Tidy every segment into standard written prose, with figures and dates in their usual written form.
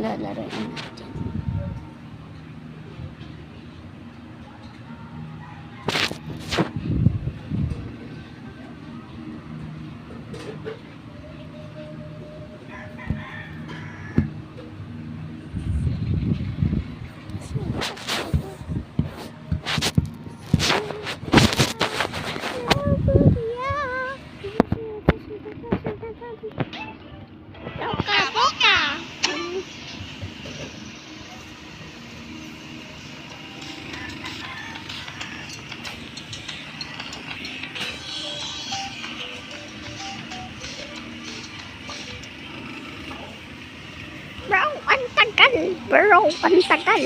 Lalaroin natin. Bro, ang tagal.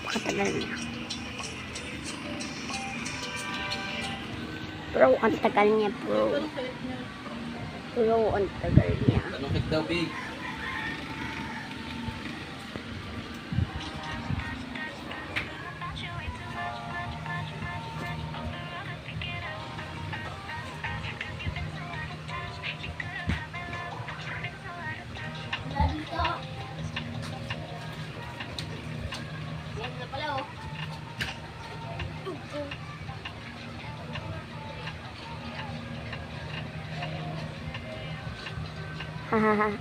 Pakatagal na. Bro, ang tagal niya, bro. Bro, ang tagal niya. Tanong daw, big. Hahaha.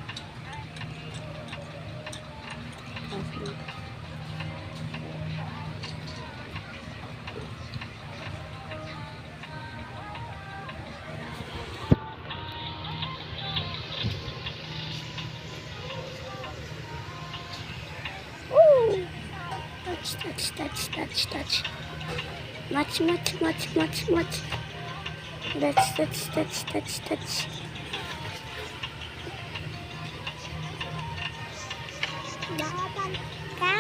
Touch. Much. Touch. Laban ka!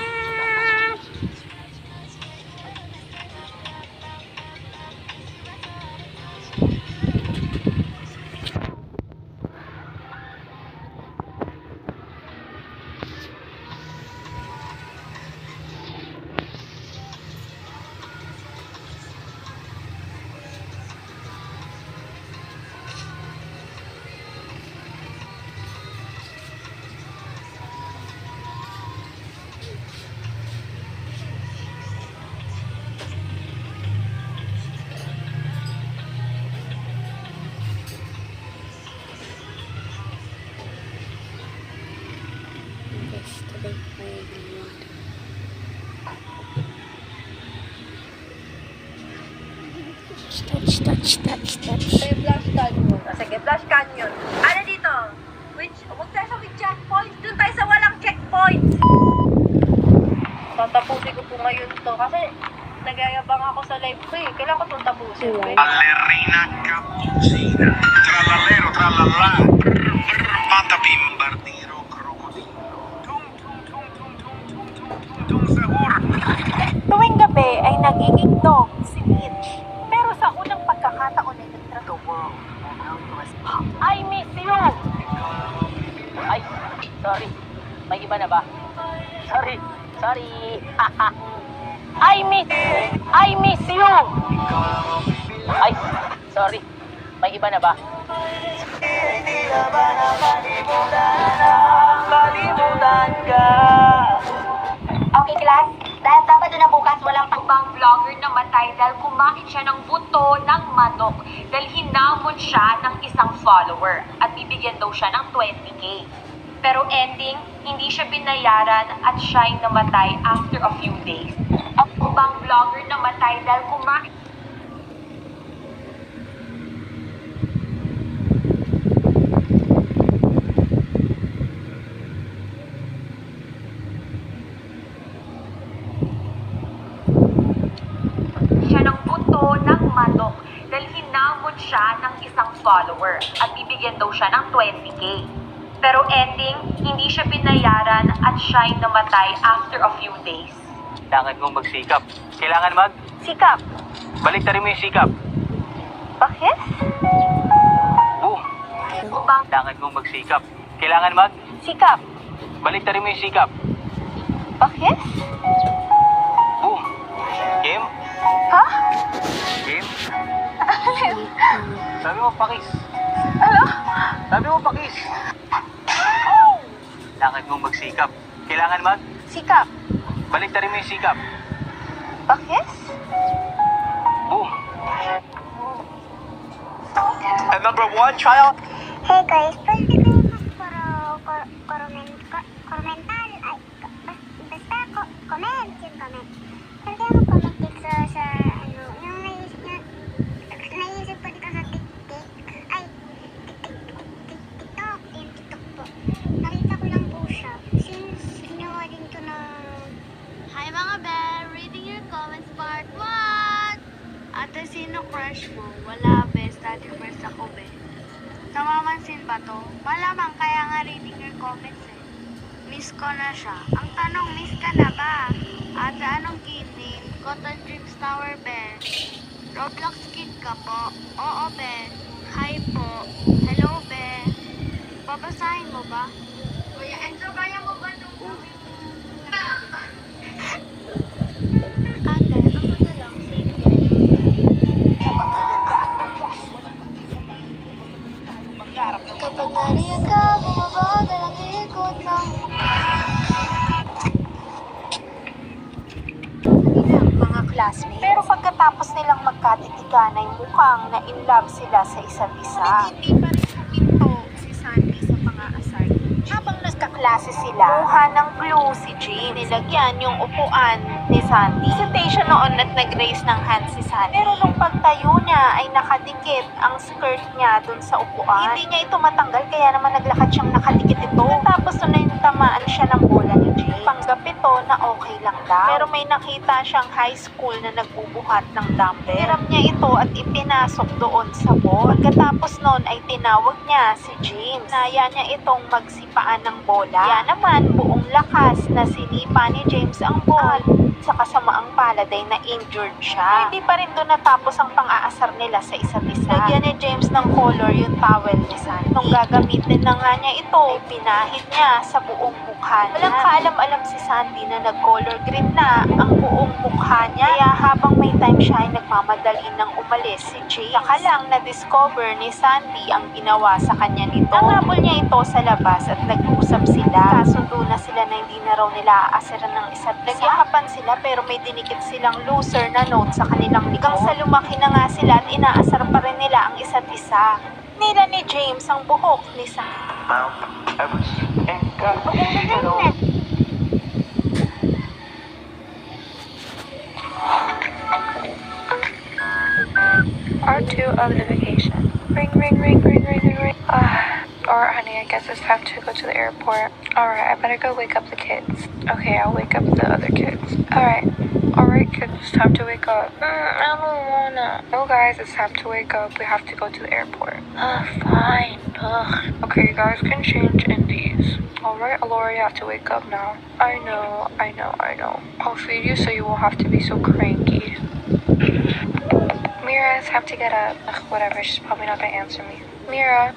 Touch. May flash canyon. Sige, flash canyon. Ano dito? Huwag tayo sa with checkpoint. Doon tayo sa walang checkpoint. Tatapusin ko po ngayon to. Kasi nagyayabang ako sa live ko eh. Kailangan ko itong tapusin. Ballerina cappuccina, tralalero, tralala, patapim, bardiro, krokodilo, tung sahur. Tuwing gabi ay nagiging dog si Mitch. Pero sa unang pagkakataon ay nagtrato world. I miss you! Ay, sorry. May iba na ba? Sorry. I miss you! Ay, sorry. May iba na ba? Hindi na ba nakalimutan ka? Okay, class. Dahil Sabado na bukas, walang pang vlogger na matay dahil kumain siya ng buto ng manok dahil hinamon siya ng isang follower at bibigyan daw siya ng 20K. Pero ending, hindi siya binayaran at siya'y namatay after a few days. Ang ibang vlogger namatay dahil kumain. Siya ng buto ng manok dahil hinamon siya ng isang follower at bibigyan daw siya ng 20k. Pero ending, hindi siya binayaran at siya'y namatay after a few days. Kailangan mong magsikap. Kailangan mag... Sikap. Baliktarin mo yung sikap. Bakit? Boom! Upang Kailangan mong magsikap. Kailangan mag... sikap. Baliktarin mo yung sikap. Bakit? Boom! Game? Ha? Game? Sabi mo pakis. Ano? Sabi mo pakis. Kailangan mong magsikap. Kailangan mag... Sikap. Baliktarin mo yung sikap. Bakit? Boom! And number 1, trial. Hey guys, pwede kayo komentar, ay, basta comment, yung comment. Pwede kayo mag-comment dito sa, ano, yung naisip ko dito sa TikTok, yung TikTok po. Nakita ko lang po siya, since ginawa din to na, Hi mga bear! Reading your comments part 1! Ate, sino crush mo? Wala, be. Study first ako, be. Namamansin ba to? Malamang kaya nga reading your comments eh. Miss ko na siya. Ang tanong, miss ka na ba? Ate, anong kid name? Cotton Dreams Tower, be. Roblox kid ka po? Oo, be. Hi po. Hello, be. Babasahin mo ba? Kuya Enzo, kaya mo ba nung Ate, ako na lang. Kapag nariyan ka, bumabagal ang ikot ng Mga classmates. Pero pagkatapos nilang magkatitigan ay mukhang na-in-love sila sa isa't isa. Hindi pa rin huminto si Sandy sa pang-aasar. Habang nagkaklase sila, kuha ng glue si James. Nilagyan yung upuan ni Sandy. Hesitation noon at nag-raise ng hand si Sandy. Pero nung pagtayo niya ay nakadikit ang skirt niya dun sa upuan. Hindi niya ito matanggal kaya naman naglakad siyang nakadikit ito. Tapos nung tamaan siya ng bola ni James, panggap ito na okay lang daw. Pero may nakita siyang high school na nagbubuhat ng dumbbell. Hiram niya ito at ipinasok doon sa ball. Pagkatapos noon ay tinawag niya si James. Naya niya itong magsipaan ng bola. Kaya naman buong lakas na sinipa ni James ang ball. Sa kasamaang palad ay na-injured siya. Hindi pa rin doon natapos ang pang-aasar nila sa isa't isa. Lagyan ni James ng color yung towel ni Sandy. Nung gagamitin na nga niya ito, ay pinahid niya sa buong mukha niya. Walang kaalam-alam si Sandy na nag-color green na ang buong mukha niya. Kaya habang may time siya ay nagmamadali nang umalis si James. Saka lang na-discover ni Sandy ang ginawa sa kanya nito. Nanabol niya ito sa labas at nag-uusap sila. Kasundo na sila na hindi na raw nila aasaran ng isa't isa. Nagyakapan sila pero may dinikit silang loser na note sa kanilang likod. Hanggang sa lumaki na nga sila at inaasar pa rin nila ang isa't isa. Nila ni James ang buhok ni Sandy. Mount Everest. And God, Part 2 of the vacation. Ring, ring, ring, ring, ring, ring, ring. Alright, honey, I guess it's time to go to the airport. Alright, I better go wake up the kids. Okay, I'll wake up the other kids. Alright, kids, it's time to wake up. I don't wanna. No, guys, it's time to wake up. We have to go to the airport. Fine. Okay, you guys can change in these. Alright, Alora, you have to wake up now. I know. I'll feed you so you won't have to be so cranky. Mira, it's time to get up. Ugh, whatever, she's probably not gonna answer me. Mira,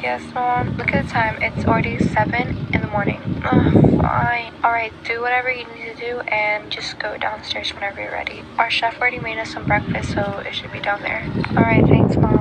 yes, Mom? Look at the time, it's already 7 in the morning. Fine. Alright, do whatever you need to do and just go downstairs whenever you're ready. Our chef already made us some breakfast, so it should be down there. Alright, thanks, Mom.